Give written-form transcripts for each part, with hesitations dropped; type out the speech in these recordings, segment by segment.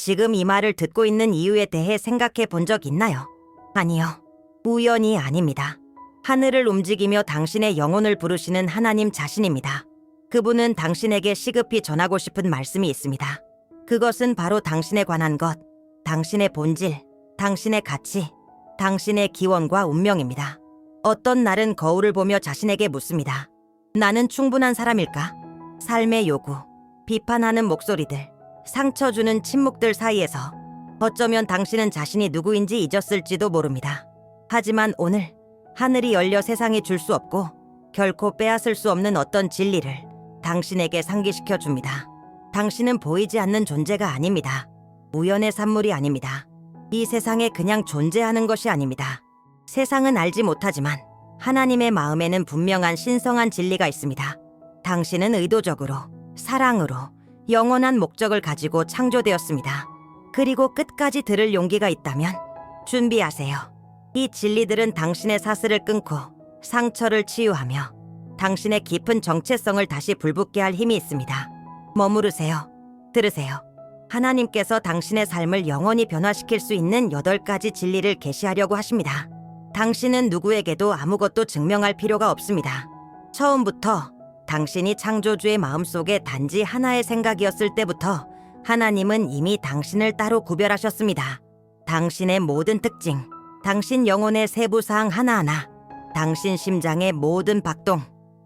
지금 이 말을 듣고 있는 이유에 대해 생각해 본 적 있나요? 아니요. 우연이 아닙니다. 하늘을 움직이며 당신의 영혼을 부르시는 하나님 자신입니다. 그분은 당신에게 시급히 전하고 싶은 말씀이 있습니다. 그것은 바로 당신에 관한 것, 당신의 본질, 당신의 가치, 당신의 기원과 운명입니다. 어떤 날은 거울을 보며 자신에게 묻습니다. 나는 충분한 사람일까? 삶의 요구, 비판하는 목소리들, 상처 주는 침묵들 사이에서 어쩌면 당신은 자신이 누구인지 잊었을지도 모릅니다. 하지만 오늘 하늘이 열려 세상이 줄 수 없고 결코 빼앗을 수 없는 어떤 진리를 당신에게 상기시켜 줍니다. 당신은 보이지 않는 존재가 아닙니다. 우연의 산물이 아닙니다. 이 세상에 그냥 존재하는 것이 아닙니다. 세상은 알지 못하지만 하나님의 마음에는 분명한 신성한 진리가 있습니다. 당신은 의도적으로, 사랑으로, 영원한 목적을 가지고 창조되었습니다. 그리고 끝까지 들을 용기가 있다면 준비하세요. 이 진리들은 당신의 사슬을 끊고 상처를 치유하며 당신의 깊은 정체성을 다시 불붙게 할 힘이 있습니다. 머무르세요. 들으세요. 하나님께서 당신의 삶을 영원히 변화시킬 수 있는 8가지 진리를 계시하려고 하십니다. 당신은 누구에게도 아무것도 증명할 필요가 없습니다. 처음부터 당신이 창조주의 마음속에 단지 하나의 생각이었을 때부터 하나님은 이미 당신을 따로 구별하셨습니다. 당신의 모든 특징, 당신 영혼의 세부사항 하나하나, 당신 심장의 모든 박동,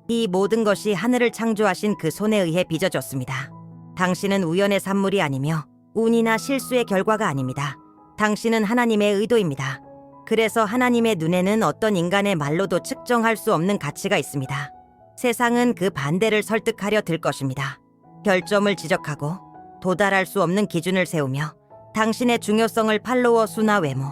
이 모든 것이 하늘을 창조하신 그 손에 의해 빚어졌습니다. 당신은 우연의 산물이 아니며 운이나 실수의 결과가 아닙니다. 당신은 하나님의 의도입니다. 그래서 하나님의 눈에는 어떤 인간의 말로도 측정할 수 없는 가치가 있습니다. 세상은 그 반대를 설득하려 들 것입니다. 결점을 지적하고 도달할 수 없는 기준을 세우며 당신의 중요성을 팔로워 수나 외모,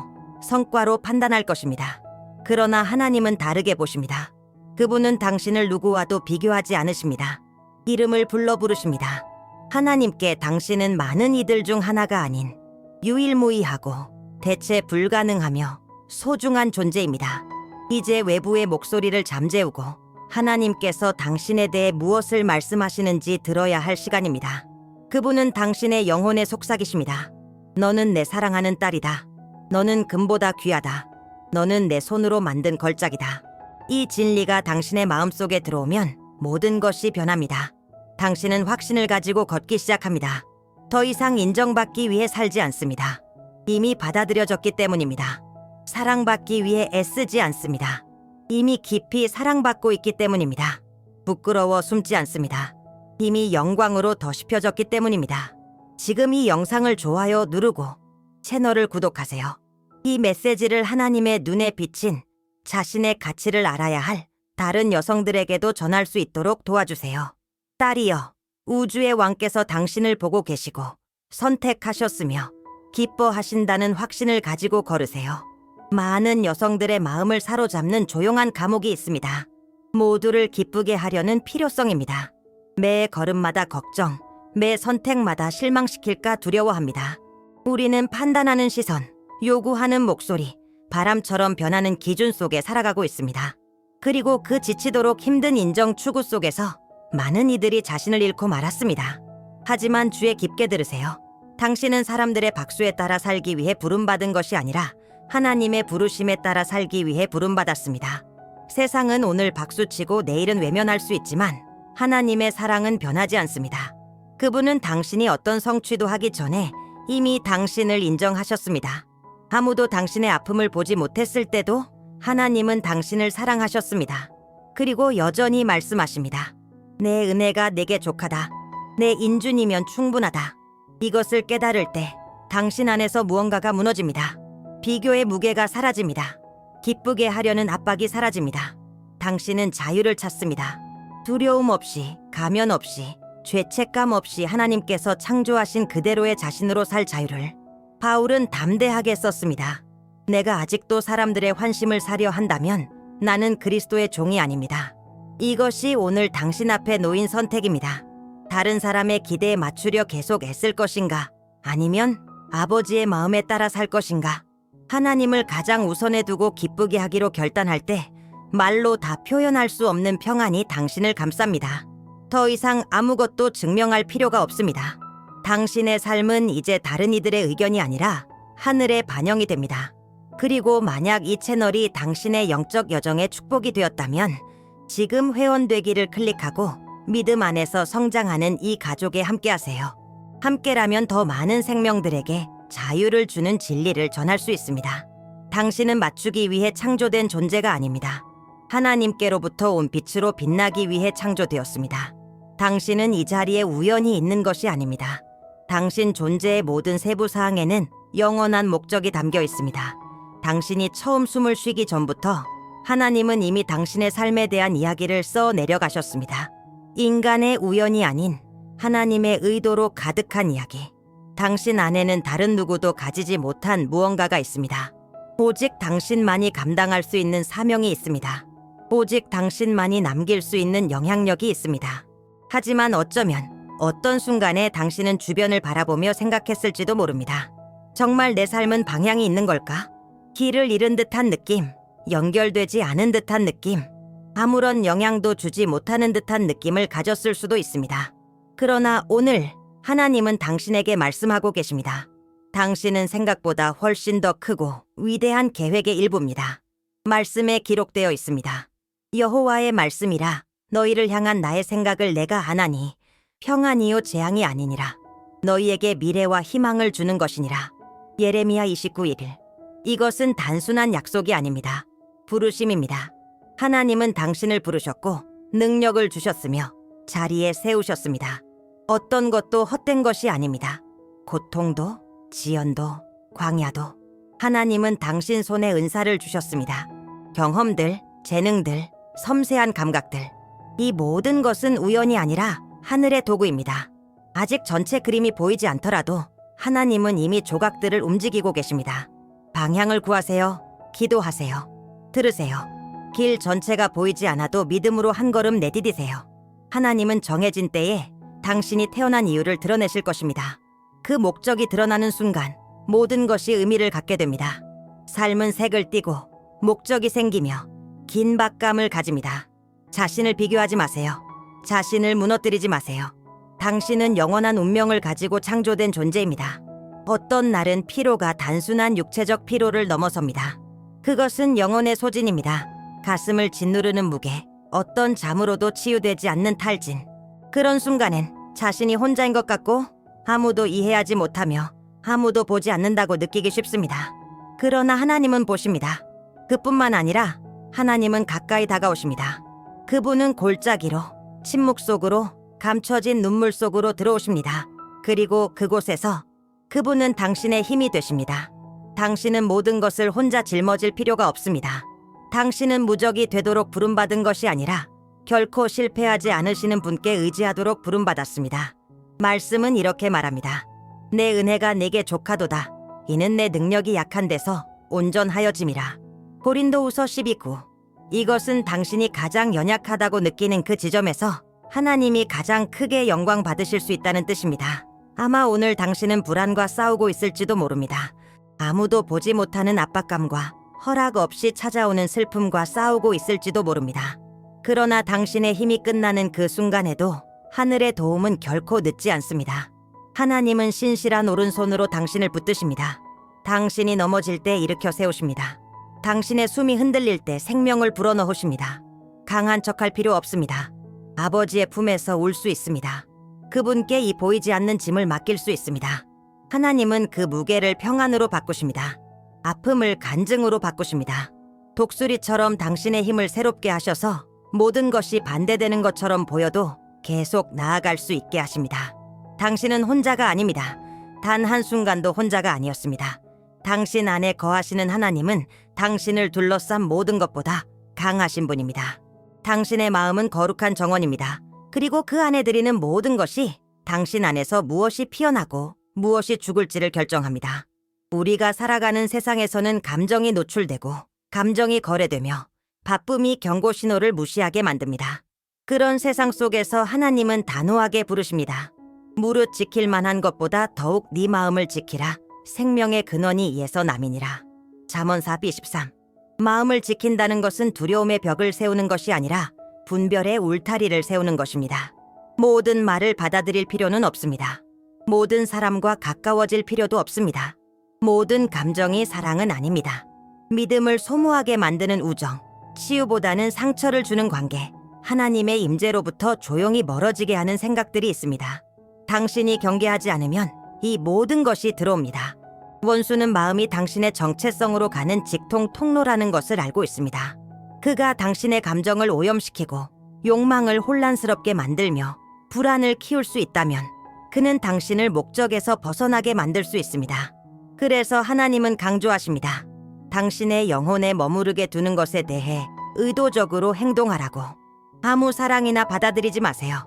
성과로 판단할 것입니다. 그러나 하나님은 다르게 보십니다. 그분은 당신을 누구와도 비교하지 않으십니다. 이름을 불러 부르십니다. 하나님께 당신은 많은 이들 중 하나가 아닌 유일무이하고 대체 불가능하며 소중한 존재입니다. 이제 외부의 목소리를 잠재우고 하나님께서 당신에 대해 무엇을 말씀하시는지 들어야 할 시간입니다. 그분은 당신의 영혼의 속삭이십니다. 너는 내 사랑하는 딸이다. 너는 금보다 귀하다. 너는 내 손으로 만든 걸작이다. 이 진리가 당신의 마음속에 들어오면 모든 것이 변합니다. 당신은 확신을 가지고 걷기 시작합니다. 더 이상 인정받기 위해 살지 않습니다. 이미 받아들여졌기 때문입니다. 사랑받기 위해 애쓰지 않습니다. 이미 깊이 사랑받고 있기 때문입니다. 부끄러워 숨지 않습니다. 이미 영광으로 덧입혀졌기 때문입니다. 지금 이 영상을 좋아요 누르고 채널을 구독하세요. 이 메시지를 하나님의 눈에 비친 자신의 가치를 알아야 할 다른 여성들에게도 전할 수 있도록 도와주세요. 딸이여, 우주의 왕께서 당신을 보고 계시고 선택하셨으며 기뻐하신다는 확신을 가지고 걸으세요. 많은 여성들의 마음을 사로잡는 조용한 감옥이 있습니다. 모두를 기쁘게 하려는 필요성입니다. 매 걸음마다 걱정, 매 선택마다 실망시킬까 두려워합니다. 우리는 판단하는 시선, 요구하는 목소리, 바람처럼 변하는 기준 속에 살아가고 있습니다. 그리고 그 지치도록 힘든 인정 추구 속에서 많은 이들이 자신을 잃고 말았습니다. 하지만 주의 깊게 들으세요. 당신은 사람들의 박수에 따라 살기 위해 부름받은 것이 아니라 하나님의 부르심에 따라 살기 위해 부름받았습니다. 세상은 오늘 박수치고 내일은 외면할 수 있지만 하나님의 사랑은 변하지 않습니다. 그분은 당신이 어떤 성취도 하기 전에 이미 당신을 인정하셨습니다. 아무도 당신의 아픔을 보지 못했을 때도 하나님은 당신을 사랑하셨습니다. 그리고 여전히 말씀하십니다. 내 은혜가 내게 족하다. 내 인준이면 충분하다. 이것을 깨달을 때 당신 안에서 무언가가 무너집니다. 비교의 무게가 사라집니다. 기쁘게 하려는 압박이 사라집니다. 당신은 자유를 찾습니다. 두려움 없이, 가면 없이, 죄책감 없이 하나님께서 창조하신 그대로의 자신으로 살 자유를 바울은 담대하게 썼습니다. 내가 아직도 사람들의 환심을 사려 한다면 나는 그리스도의 종이 아닙니다. 이것이 오늘 당신 앞에 놓인 선택입니다. 다른 사람의 기대에 맞추려 계속 애쓸 것인가? 아니면 아버지의 마음에 따라 살 것인가? 하나님을 가장 우선에 두고 기쁘게 하기로 결단할 때 말로 다 표현할 수 없는 평안이 당신을 감쌉니다. 더 이상 아무것도 증명할 필요가 없습니다. 당신의 삶은 이제 다른 이들의 의견이 아니라 하늘의 반영이 됩니다. 그리고 만약 이 채널이 당신의 영적 여정의 축복이 되었다면 지금 회원되기를 클릭하고 믿음 안에서 성장하는 이 가족에 함께하세요. 함께라면 더 많은 생명들에게 자유를 주는 진리를 전할 수 있습니다. 당신은 맞추기 위해 창조된 존재가 아닙니다. 하나님께로부터 온 빛으로 빛나기 위해 창조되었습니다. 당신은 이 자리에 우연히 있는 것이 아닙니다. 당신 존재의 모든 세부 사항에는 영원한 목적이 담겨 있습니다. 당신이 처음 숨을 쉬기 전부터 하나님은 이미 당신의 삶에 대한 이야기를 써 내려가셨습니다. 인간의 우연이 아닌 하나님의 의도로 가득한 이야기. 당신 안에는 다른 누구도 가지지 못한 무언가가 있습니다. 오직 당신만이 감당할 수 있는 사명이 있습니다. 오직 당신만이 남길 수 있는 영향력이 있습니다. 하지만 어쩌면 어떤 순간에 당신은 주변을 바라보며 생각했을지도 모릅니다. 정말 내 삶은 방향이 있는 걸까? 길을 잃은 듯한 느낌, 연결되지 않은 듯한 느낌, 아무런 영향도 주지 못하는 듯한 느낌을 가졌을 수도 있습니다. 그러나 오늘 하나님은 당신에게 말씀하고 계십니다. 당신은 생각보다 훨씬 더 크고 위대한 계획의 일부입니다. 말씀에 기록되어 있습니다. 여호와의 말씀이라 너희를 향한 나의 생각을 내가 아나니 평안이요 재앙이 아니니라. 너희에게 미래와 희망을 주는 것이니라. 예레미야 29:1. 이것은 단순한 약속이 아닙니다. 부르심입니다. 하나님은 당신을 부르셨고 능력을 주셨으며 자리에 세우셨습니다. 어떤 것도 헛된 것이 아닙니다. 고통도, 지연도, 광야도 하나님은 당신 손에 은사를 주셨습니다. 경험들, 재능들, 섬세한 감각들, 이 모든 것은 우연이 아니라 하늘의 도구입니다. 아직 전체 그림이 보이지 않더라도 하나님은 이미 조각들을 움직이고 계십니다. 방향을 구하세요. 기도하세요. 들으세요. 길 전체가 보이지 않아도 믿음으로 한 걸음 내디디세요. 하나님은 정해진 때에 당신이 태어난 이유를 드러내실 것입니다. 그 목적이 드러나는 순간 모든 것이 의미를 갖게 됩니다. 삶은 색을 띠고 목적이 생기며 긴박감을 가집니다. 자신을 비교하지 마세요. 자신을 무너뜨리지 마세요. 당신은 영원한 운명을 가지고 창조된 존재입니다. 어떤 날은 피로가 단순한 육체적 피로를 넘어섭니다. 그것은 영혼의 소진입니다. 가슴을 짓누르는 무게, 어떤 잠으로도 치유되지 않는 탈진. 그런 순간엔 자신이 혼자인 것 같고 아무도 이해하지 못하며 아무도 보지 않는다고 느끼기 쉽습니다. 그러나 하나님은 보십니다. 그뿐만 아니라 하나님은 가까이 다가오십니다. 그분은 골짜기로, 침묵 속으로, 감춰진 눈물 속으로 들어오십니다. 그리고 그곳에서 그분은 당신의 힘이 되십니다. 당신은 모든 것을 혼자 짊어질 필요가 없습니다. 당신은 무적이 되도록 부름받은 것이 아니라 결코 실패하지 않으시는 분께 의지하도록 부름받았습니다. 말씀은 이렇게 말합니다. 내 은혜가 내게 족하도다. 이는 내 능력이 약한 데서 온전하여짐이라. 고린도후서 12:9. 이것은 당신이 가장 연약하다고 느끼는 그 지점에서 하나님이 가장 크게 영광 받으실 수 있다는 뜻입니다. 아마 오늘 당신은 불안과 싸우고 있을지도 모릅니다. 아무도 보지 못하는 압박감과 허락 없이 찾아오는 슬픔과 싸우고 있을지도 모릅니다. 그러나 당신의 힘이 끝나는 그 순간에도 하늘의 도움은 결코 늦지 않습니다. 하나님은 신실한 오른손으로 당신을 붙드십니다. 당신이 넘어질 때 일으켜 세우십니다. 당신의 숨이 흔들릴 때 생명을 불어넣으십니다. 강한 척할 필요 없습니다. 아버지의 품에서 울 수 있습니다. 그분께 이 보이지 않는 짐을 맡길 수 있습니다. 하나님은 그 무게를 평안으로 바꾸십니다. 아픔을 간증으로 바꾸십니다. 독수리처럼 당신의 힘을 새롭게 하셔서 모든 것이 반대되는 것처럼 보여도 계속 나아갈 수 있게 하십니다. 당신은 혼자가 아닙니다. 단 한순간도 혼자가 아니었습니다. 당신 안에 거하시는 하나님은 당신을 둘러싼 모든 것보다 강하신 분입니다. 당신의 마음은 거룩한 정원입니다. 그리고 그 안에 드리는 모든 것이 당신 안에서 무엇이 피어나고 무엇이 죽을지를 결정합니다. 우리가 살아가는 세상에서는 감정이 노출되고 감정이 거래되며 바쁨이 경고 신호를 무시하게 만듭니다. 그런 세상 속에서 하나님은 단호하게 부르십니다. 무릇 지킬 만한 것보다 더욱 네 마음을 지키라. 생명의 근원이 이에서 남이니라. 잠언 4:23. 마음을 지킨다는 것은 두려움의 벽을 세우는 것이 아니라 분별의 울타리를 세우는 것입니다. 모든 말을 받아들일 필요는 없습니다. 모든 사람과 가까워질 필요도 없습니다. 모든 감정이 사랑은 아닙니다. 믿음을 소모하게 만드는 우정, 치유보다는 상처를 주는 관계, 하나님의 임재로부터 조용히 멀어지게 하는 생각들이 있습니다. 당신이 경계하지 않으면 이 모든 것이 들어옵니다. 원수는 마음이 당신의 정체성으로 가는 직통 통로라는 것을 알고 있습니다. 그가 당신의 감정을 오염시키고 욕망을 혼란스럽게 만들며 불안을 키울 수 있다면 그는 당신을 목적에서 벗어나게 만들 수 있습니다. 그래서 하나님은 강조하십니다. 당신의 영혼에 머무르게 두는 것에 대해 의도적으로 행동하라고. 아무 사랑이나 받아들이지 마세요.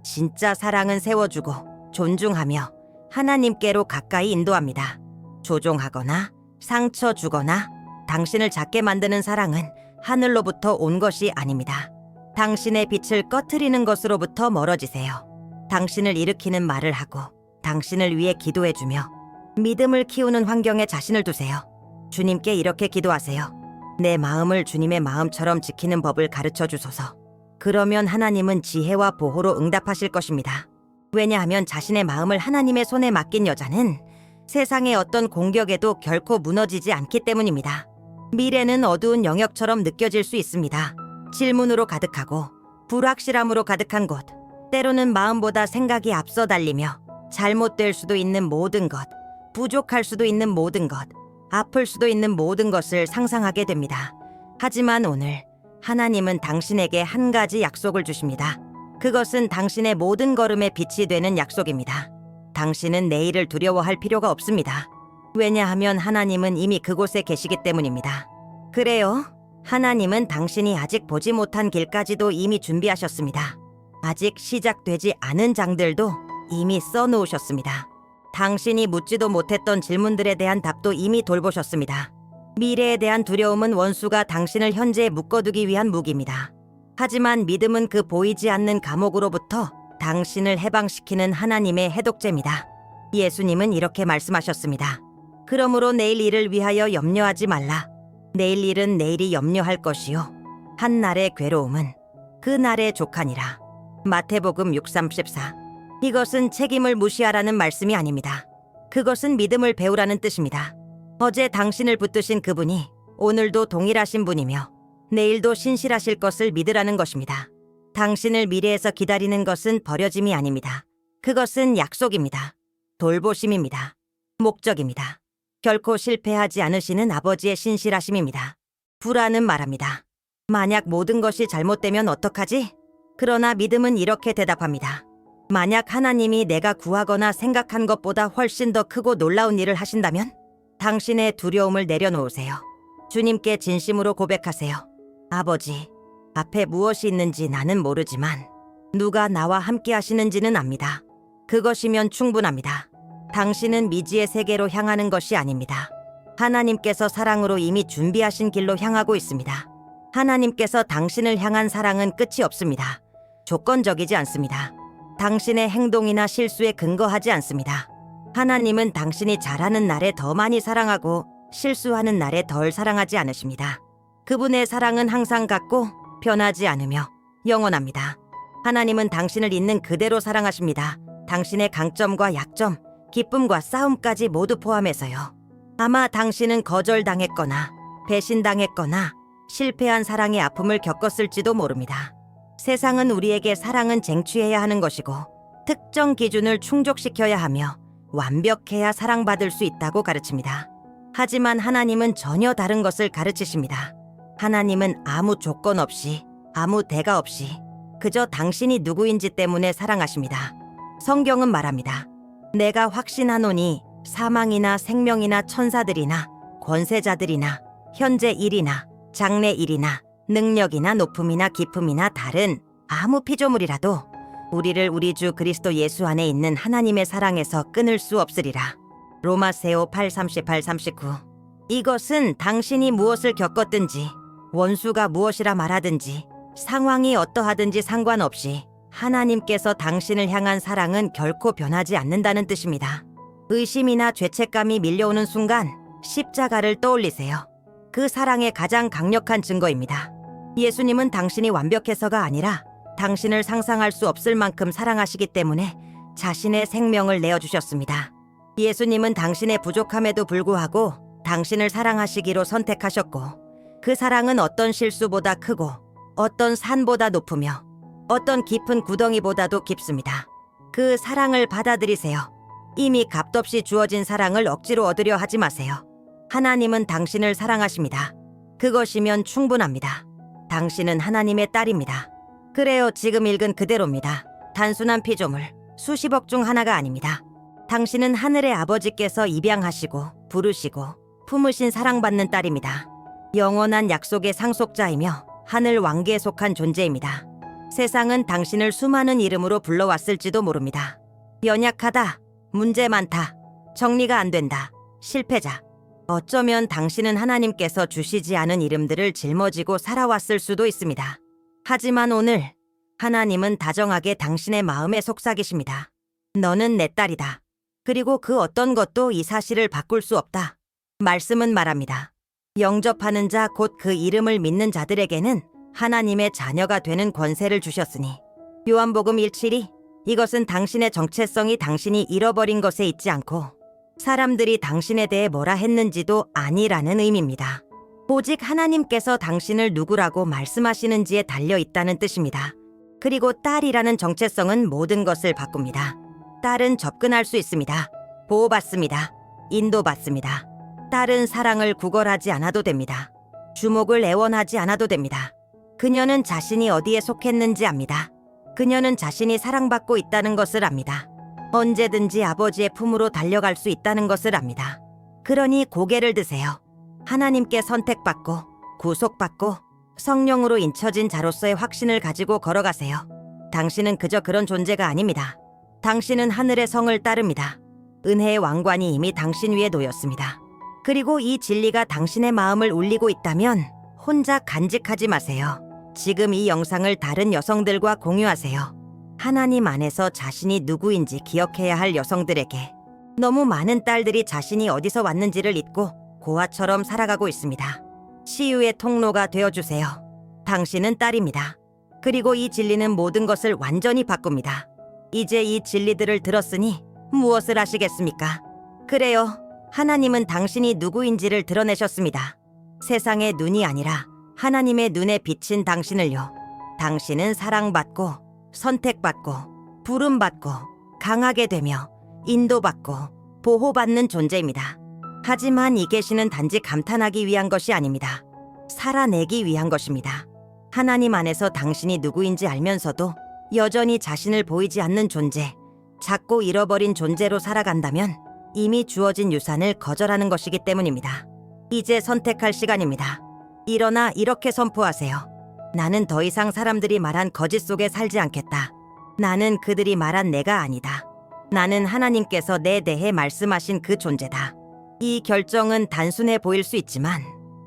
진짜 사랑은 세워주고 존중하며 하나님께로 가까이 인도합니다. 조종하거나 상처 주거나 당신을 작게 만드는 사랑은 하늘로부터 온 것이 아닙니다. 당신의 빛을 꺼트리는 것으로부터 멀어지세요. 당신을 일으키는 말을 하고 당신을 위해 기도해주며 믿음을 키우는 환경에 자신을 두세요. 주님께 이렇게 기도하세요. 내 마음을 주님의 마음처럼 지키는 법을 가르쳐 주소서. 그러면 하나님은 지혜와 보호로 응답하실 것입니다. 왜냐하면 자신의 마음을 하나님의 손에 맡긴 여자는 세상의 어떤 공격에도 결코 무너지지 않기 때문입니다. 미래는 어두운 영역처럼 느껴질 수 있습니다. 질문으로 가득하고 불확실함으로 가득한 곳, 때로는 마음보다 생각이 앞서 달리며 잘못될 수도 있는 모든 것, 부족할 수도 있는 모든 것, 아플 수도 있는 모든 것을 상상하게 됩니다. 하지만 오늘 하나님은 당신에게 한 가지 약속을 주십니다. 그것은 당신의 모든 걸음의 빛이 되는 약속입니다. 당신은 내일을 두려워할 필요가 없습니다. 왜냐하면 하나님은 이미 그곳에 계시기 때문입니다. 그래요. 하나님은 당신이 아직 보지 못한 길까지도 이미 준비하셨습니다. 아직 시작되지 않은 장들도 이미 써놓으셨습니다. 당신이 묻지도 못했던 질문들에 대한 답도 이미 돌보셨습니다. 미래에 대한 두려움은 원수가 당신을 현재에 묶어두기 위한 무기입니다. 하지만 믿음은 그 보이지 않는 감옥으로부터 당신을 해방시키는 하나님의 해독제입니다. 예수님은 이렇게 말씀하셨습니다. 그러므로 내일 일을 위하여 염려하지 말라. 내일 일은 내일이 염려할 것이요 한 날의 괴로움은 그 날의 족하니라. 마태복음 6:34. 이것은 책임을 무시하라는 말씀이 아닙니다. 그것은 믿음을 배우라는 뜻입니다. 어제 당신을 붙드신 그분이 오늘도 동일하신 분이며 내일도 신실하실 것을 믿으라는 것입니다. 당신을 미래에서 기다리는 것은 버려짐이 아닙니다. 그것은 약속입니다. 돌보심입니다. 목적입니다. 결코 실패하지 않으시는 아버지의 신실하심입니다. 불안은 말합니다. 만약 모든 것이 잘못되면 어떡하지? 그러나 믿음은 이렇게 대답합니다. 만약 하나님이 내가 구하거나 생각한 것보다 훨씬 더 크고 놀라운 일을 하신다면 당신의 두려움을 내려놓으세요. 주님께 진심으로 고백하세요. 아버지, 앞에 무엇이 있는지 나는 모르지만 누가 나와 함께 하시는지는 압니다. 그것이면 충분합니다. 당신은 미지의 세계로 향하는 것이 아닙니다. 하나님께서 사랑으로 이미 준비하신 길로 향하고 있습니다. 하나님께서 당신을 향한 사랑은 끝이 없습니다. 조건적이지 않습니다. 당신의 행동이나 실수에 근거하지 않습니다. 하나님은 당신이 잘하는 날에 더 많이 사랑하고 실수하는 날에 덜 사랑하지 않으십니다. 그분의 사랑은 항상 같고 변하지 않으며 영원합니다. 하나님은 당신을 있는 그대로 사랑하십니다. 당신의 강점과 약점, 기쁨과 싸움까지 모두 포함해서요. 아마 당신은 거절당했거나 배신당했거나 실패한 사랑의 아픔을 겪었을지도 모릅니다. 세상은 우리에게 사랑은 쟁취해야 하는 것이고 특정 기준을 충족시켜야 하며 완벽해야 사랑받을 수 있다고 가르칩니다. 하지만 하나님은 전혀 다른 것을 가르치십니다. 하나님은 아무 조건 없이, 아무 대가 없이 그저 당신이 누구인지 때문에 사랑하십니다. 성경은 말합니다. 내가 확신하노니 사망이나 생명이나 천사들이나 권세자들이나 현재 일이나 장래 일이나 능력이나 높음이나 깊음이나 다른 아무 피조물이라도 우리를 우리 주 그리스도 예수 안에 있는 하나님의 사랑에서 끊을 수 없으리라. 로마세오 8:38-39. 이것은 당신이 무엇을 겪었든지 원수가 무엇이라 말하든지 상황이 어떠하든지 상관없이 하나님께서 당신을 향한 사랑은 결코 변하지 않는다는 뜻입니다. 의심이나 죄책감이 밀려오는 순간 십자가를 떠올리세요. 그 사랑의 가장 강력한 증거입니다. 예수님은 당신이 완벽해서가 아니라 당신을 상상할 수 없을 만큼 사랑하시기 때문에 자신의 생명을 내어주셨습니다. 예수님은 당신의 부족함에도 불구하고 당신을 사랑하시기로 선택하셨고, 그 사랑은 어떤 실수보다 크고 어떤 산보다 높으며 어떤 깊은 구덩이보다도 깊습니다. 그 사랑을 받아들이세요. 이미 값없이 주어진 사랑을 억지로 얻으려 하지 마세요. 하나님은 당신을 사랑하십니다. 그것이면 충분합니다. 당신은 하나님의 딸입니다. 그래요, 지금 읽은 그대로입니다. 단순한 피조물, 수십억 중 하나가 아닙니다. 당신은 하늘의 아버지께서 입양하시고 부르시고 품으신 사랑받는 딸입니다. 영원한 약속의 상속자이며 하늘 왕계에 속한 존재입니다. 세상은 당신을 수많은 이름으로 불러왔을지도 모릅니다. 연약하다, 문제 많다, 정리가 안 된다, 실패자. 어쩌면 당신은 하나님께서 주시지 않은 이름들을 짊어지고 살아왔을 수도 있습니다. 하지만 오늘 하나님은 다정하게 당신의 마음에 속삭이십니다. 너는 내 딸이다. 그리고 그 어떤 것도 이 사실을 바꿀 수 없다. 말씀은 말합니다. 영접하는 자, 곧 그 이름을 믿는 자들에게는 하나님의 자녀가 되는 권세를 주셨으니. 요한복음 1:7이 이것은 당신의 정체성이 당신이 잃어버린 것에 있지 않고 사람들이 당신에 대해 뭐라 했는지도 아니라는 의미입니다. 오직 하나님께서 당신을 누구라고 말씀하시는지에 달려 있다는 뜻입니다. 그리고 딸이라는 정체성은 모든 것을 바꿉니다. 딸은 접근할 수 있습니다. 보호받습니다. 인도받습니다. 딸은 사랑을 구걸하지 않아도 됩니다. 주목을 애원하지 않아도 됩니다. 그녀는 자신이 어디에 속했는지 압니다. 그녀는 자신이 사랑받고 있다는 것을 압니다. 언제든지 아버지의 품으로 달려갈 수 있다는 것을 압니다. 그러니 고개를 드세요. 하나님께 선택받고 구속받고 성령으로 인쳐진 자로서의 확신을 가지고 걸어가세요. 당신은 그저 그런 존재가 아닙니다. 당신은 하늘의 성을 따릅니다. 은혜의 왕관이 이미 당신 위에 놓였습니다. 그리고 이 진리가 당신의 마음을 울리고 있다면 혼자 간직하지 마세요. 지금 이 영상을 다른 여성들과 공유하세요. 하나님 안에서 자신이 누구인지 기억해야 할 여성들에게. 너무 많은 딸들이 자신이 어디서 왔는지를 잊고 고아처럼 살아가고 있습니다. 치유의 통로가 되어주세요. 당신은 딸입니다. 그리고 이 진리는 모든 것을 완전히 바꿉니다. 이제 이 진리들을 들었으니 무엇을 하시겠습니까? 그래요. 하나님은 당신이 누구인지를 드러내셨습니다. 세상의 눈이 아니라 하나님의 눈에 비친 당신을요. 당신은 사랑받고 선택받고 부름받고 강하게 되며 인도받고 보호받는 존재입니다. 하지만 이 계시는 단지 감탄하기 위한 것이 아닙니다. 살아내기 위한 것입니다. 하나님 안에서 당신이 누구인지 알면서도 여전히 자신을 보이지 않는 존재, 작고 잃어버린 존재로 살아간다면 이미 주어진 유산을 거절하는 것이기 때문입니다. 이제 선택할 시간입니다. 일어나 이렇게 선포하세요. 나는 더 이상 사람들이 말한 거짓 속에 살지 않겠다. 나는 그들이 말한 내가 아니다. 나는 하나님께서 내 대해 말씀하신 그 존재다. 이 결정은 단순해 보일 수 있지만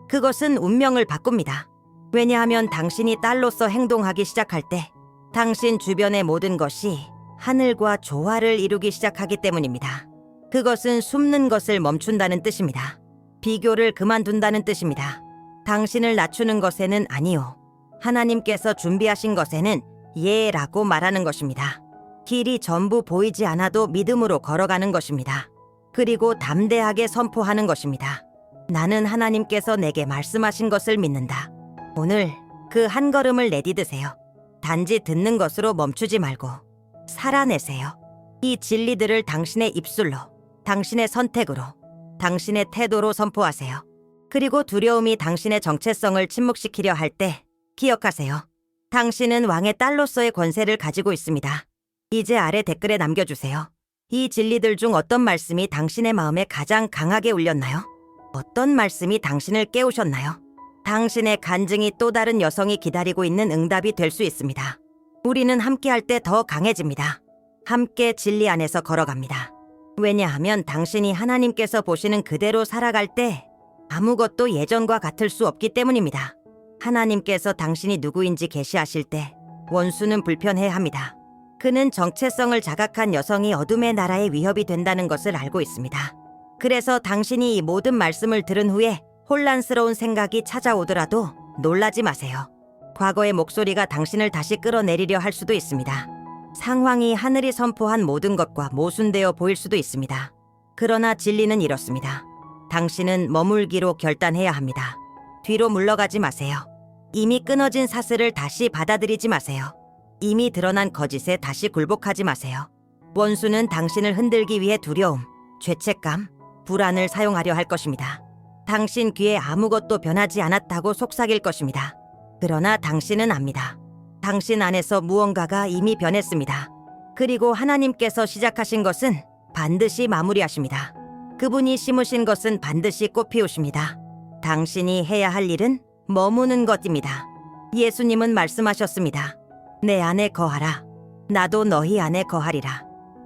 그것은 운명을 바꿉니다. 왜냐하면 당신이 딸로서 행동하기 시작할 때 당신 주변의 모든 것이 하늘과 조화를 이루기 시작하기 때문입니다. 그것은 숨는 것을 멈춘다는 뜻입니다. 비교를 그만둔다는 뜻입니다. 당신을 낮추는 것에는 아니요. 하나님께서 준비하신 것에는 예라고 말하는 것입니다. 길이 전부 보이지 않아도 믿음으로 걸어가는 것입니다. 그리고 담대하게 선포하는 것입니다. 나는 하나님께서 내게 말씀하신 것을 믿는다. 오늘 그 한 걸음을 내디드세요. 단지 듣는 것으로 멈추지 말고 살아내세요. 이 진리들을 당신의 입술로, 당신의 선택으로, 당신의 태도로 선포하세요. 그리고 두려움이 당신의 정체성을 침묵시키려 할 때 기억하세요. 당신은 왕의 딸로서의 권세를 가지고 있습니다. 이제 아래 댓글에 남겨주세요. 이 진리들 중 어떤 말씀이 당신의 마음에 가장 강하게 울렸나요? 어떤 말씀이 당신을 깨우셨나요? 당신의 간증이 또 다른 여성이 기다리고 있는 응답이 될 수 있습니다. 우리는 함께할 때 더 강해집니다. 함께 진리 안에서 걸어갑니다. 왜냐하면 당신이 하나님께서 보시는 그대로 살아갈 때 아무것도 예전과 같을 수 없기 때문입니다. 하나님께서 당신이 누구인지 계시하실 때 원수는 불편해합니다. 그는 정체성을 자각한 여성이 어둠의 나라의 위협이 된다는 것을 알고 있습니다. 그래서 당신이 이 모든 말씀을 들은 후에 혼란스러운 생각이 찾아오더라도 놀라지 마세요. 과거의 목소리가 당신을 다시 끌어내리려 할 수도 있습니다. 상황이 하늘이 선포한 모든 것과 모순되어 보일 수도 있습니다. 그러나 진리는 이렇습니다. 당신은 머물기로 결단해야 합니다. 뒤로 물러가지 마세요. 이미 끊어진 사슬을 다시 받아들이지 마세요. 이미 드러난 거짓에 다시 굴복하지 마세요. 원수는 당신을 흔들기 위해 두려움, 죄책감, 불안을 사용하려 할 것입니다. 당신 귀에 아무것도 변하지 않았다고 속삭일 것입니다. 그러나 당신은 압니다. 당신 안에서 무언가가 이미 변했습니다. 그리고 하나님께서 시작하신 것은 반드시 마무리하십니다. 그분이 심으신 것은 반드시 꽃 피우십니다. 당신이 해야 할 일은 머무는 것입니다. 예수님은 말씀하셨습니다. 내 안에 거하라. 나도 너희 안에 거하리라.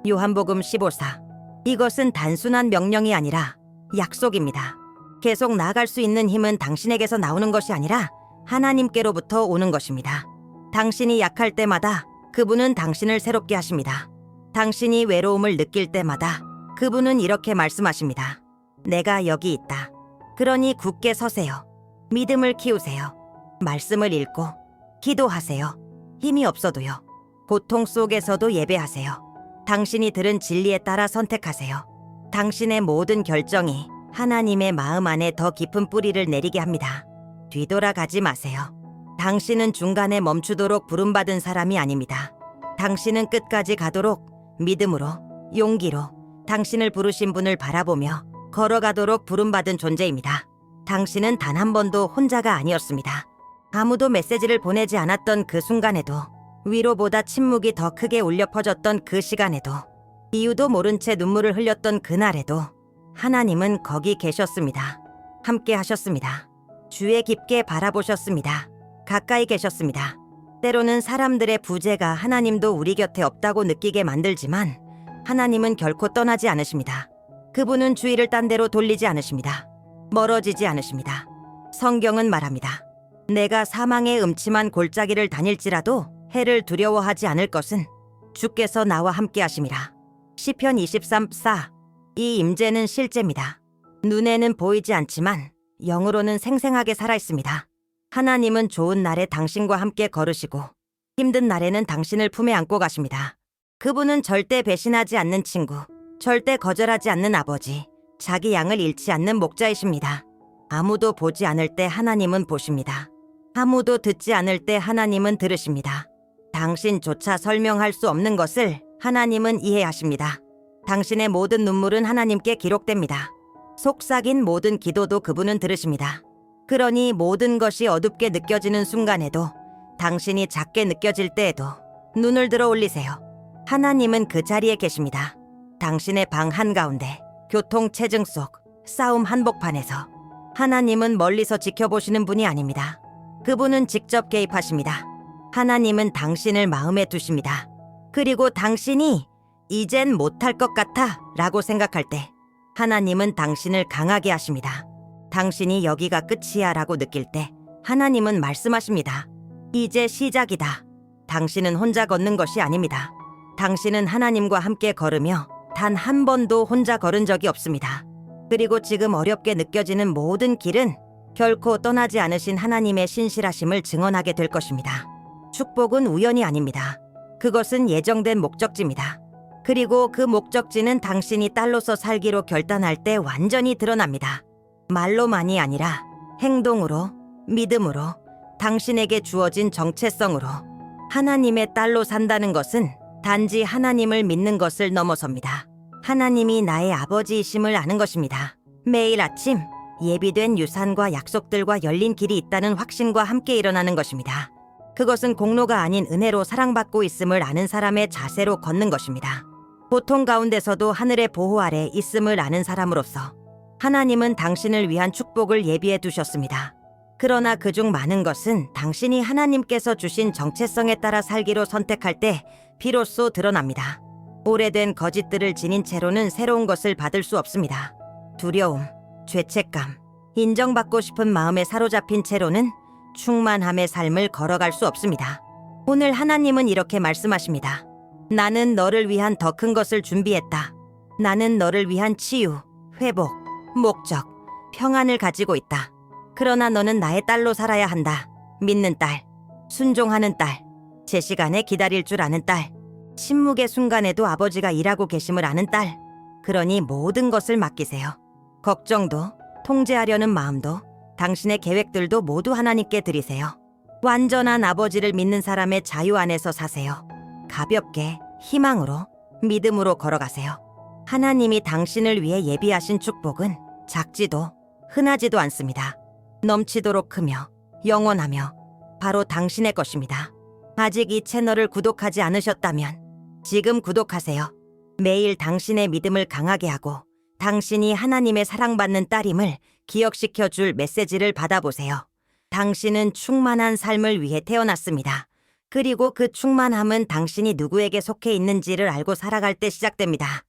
요한복음 15사. 이것은 단순한 명령이 아니라 약속입니다. 계속 나아갈 수 있는 힘은 당신에게서 나오는 것이 아니라 하나님께로부터 오는 것입니다. 당신이 약할 때마다 그분은 당신을 새롭게 하십니다. 당신이 외로움을 느낄 때마다 그분은 이렇게 말씀하십니다. 내가 여기 있다. 그러니 굳게 서세요. 믿음을 키우세요. 말씀을 읽고 기도하세요. 힘이 없어도요. 고통 속에서도 예배하세요. 당신이 들은 진리에 따라 선택하세요. 당신의 모든 결정이 하나님의 마음 안에 더 깊은 뿌리를 내리게 합니다. 뒤돌아가지 마세요. 당신은 중간에 멈추도록 부름받은 사람이 아닙니다. 당신은 끝까지 가도록 믿음으로, 용기로 당신을 부르신 분을 바라보며 걸어가도록 부름받은 존재입니다. 당신은 단 한 번도 혼자가 아니었습니다. 아무도 메시지를 보내지 않았던 그 순간에도, 위로보다 침묵이 더 크게 울려 퍼졌던 그 시간에도, 이유도 모른 채 눈물을 흘렸던 그날에도 하나님은 거기 계셨습니다. 함께 하셨습니다. 주에 깊게 바라보셨습니다. 가까이 계셨습니다. 때로는 사람들의 부재가 하나님도 우리 곁에 없다고 느끼게 만들지만 하나님은 결코 떠나지 않으십니다. 그분은 주의를 딴 데로 돌리지 않으십니다. 멀어지지 않으십니다. 성경은 말합니다. 내가 사망의 음침한 골짜기를 다닐지라도 해를 두려워하지 않을 것은 주께서 나와 함께 하심이라. 시편 23:4. 이 임재는 실제입니다. 눈에는 보이지 않지만 영으로는 생생하게 살아있습니다. 하나님은 좋은 날에 당신과 함께 걸으시고 힘든 날에는 당신을 품에 안고 가십니다. 그분은 절대 배신하지 않는 친구, 절대 거절하지 않는 아버지, 자기 양을 잃지 않는 목자이십니다. 아무도 보지 않을 때 하나님은 보십니다. 아무도 듣지 않을 때 하나님은 들으십니다. 당신조차 설명할 수 없는 것을 하나님은 이해하십니다. 당신의 모든 눈물은 하나님께 기록됩니다. 속삭인 모든 기도도 그분은 들으십니다. 그러니 모든 것이 어둡게 느껴지는 순간에도, 당신이 작게 느껴질 때에도 눈을 들어 올리세요. 하나님은 그 자리에 계십니다. 당신의 방 한가운데, 교통체증 속, 싸움 한복판에서. 하나님은 멀리서 지켜보시는 분이 아닙니다. 그분은 직접 개입하십니다. 하나님은 당신을 마음에 두십니다. 그리고 당신이 이젠 못할 것 같아 라고 생각할 때 하나님은 당신을 강하게 하십니다. 당신이 여기가 끝이야 라고 느낄 때 하나님은 말씀하십니다. 이제 시작이다. 당신은 혼자 걷는 것이 아닙니다. 당신은 하나님과 함께 걸으며 단 한 번도 혼자 걸은 적이 없습니다. 그리고 지금 어렵게 느껴지는 모든 길은 결코 떠나지 않으신 하나님의 신실하심을 증언하게 될 것입니다. 축복은 우연이 아닙니다. 그것은 예정된 목적지입니다. 그리고 그 목적지는 당신이 딸로서 살기로 결단할 때 완전히 드러납니다. 말로만이 아니라 행동으로, 믿음으로, 당신에게 주어진 정체성으로. 하나님의 딸로 산다는 것은 단지 하나님을 믿는 것을 넘어섭니다. 하나님이 나의 아버지이심을 아는 것입니다. 매일 아침 예비된 유산과 약속들과 열린 길이 있다는 확신과 함께 일어나는 것입니다. 그것은 공로가 아닌 은혜로 사랑받고 있음을 아는 사람의 자세로 걷는 것입니다. 고통 가운데서도 하늘의 보호 아래 있음을 아는 사람으로서 하나님은 당신을 위한 축복을 예비해 두셨습니다. 그러나 그중 많은 것은 당신이 하나님께서 주신 정체성에 따라 살기로 선택할 때 비로소 드러납니다. 오래된 거짓들을 지닌 채로는 새로운 것을 받을 수 없습니다. 두려움, 죄책감, 인정받고 싶은 마음에 사로잡힌 채로는 충만함의 삶을 걸어갈 수 없습니다. 오늘 하나님은 이렇게 말씀하십니다. 나는 너를 위한 더 큰 것을 준비했다. 나는 너를 위한 치유, 회복, 목적, 평안을 가지고 있다. 그러나 너는 나의 딸로 살아야 한다. 믿는 딸, 순종하는 딸, 제 시간에 기다릴 줄 아는 딸. 침묵의 순간에도 아버지가 일하고 계심을 아는 딸. 그러니 모든 것을 맡기세요. 걱정도, 통제하려는 마음도, 당신의 계획들도 모두 하나님께 드리세요. 완전한 아버지를 믿는 사람의 자유 안에서 사세요. 가볍게, 희망으로, 믿음으로 걸어가세요. 하나님이 당신을 위해 예비하신 축복은 작지도 흔하지도 않습니다. 넘치도록 크며 영원하며 바로 당신의 것입니다. 아직 이 채널을 구독하지 않으셨다면 지금 구독하세요. 매일 당신의 믿음을 강하게 하고 당신이 하나님의 사랑받는 딸임을 기억시켜 줄 메시지를 받아보세요. 당신은 충만한 삶을 위해 태어났습니다. 그리고 그 충만함은 당신이 누구에게 속해 있는지를 알고 살아갈 때 시작됩니다.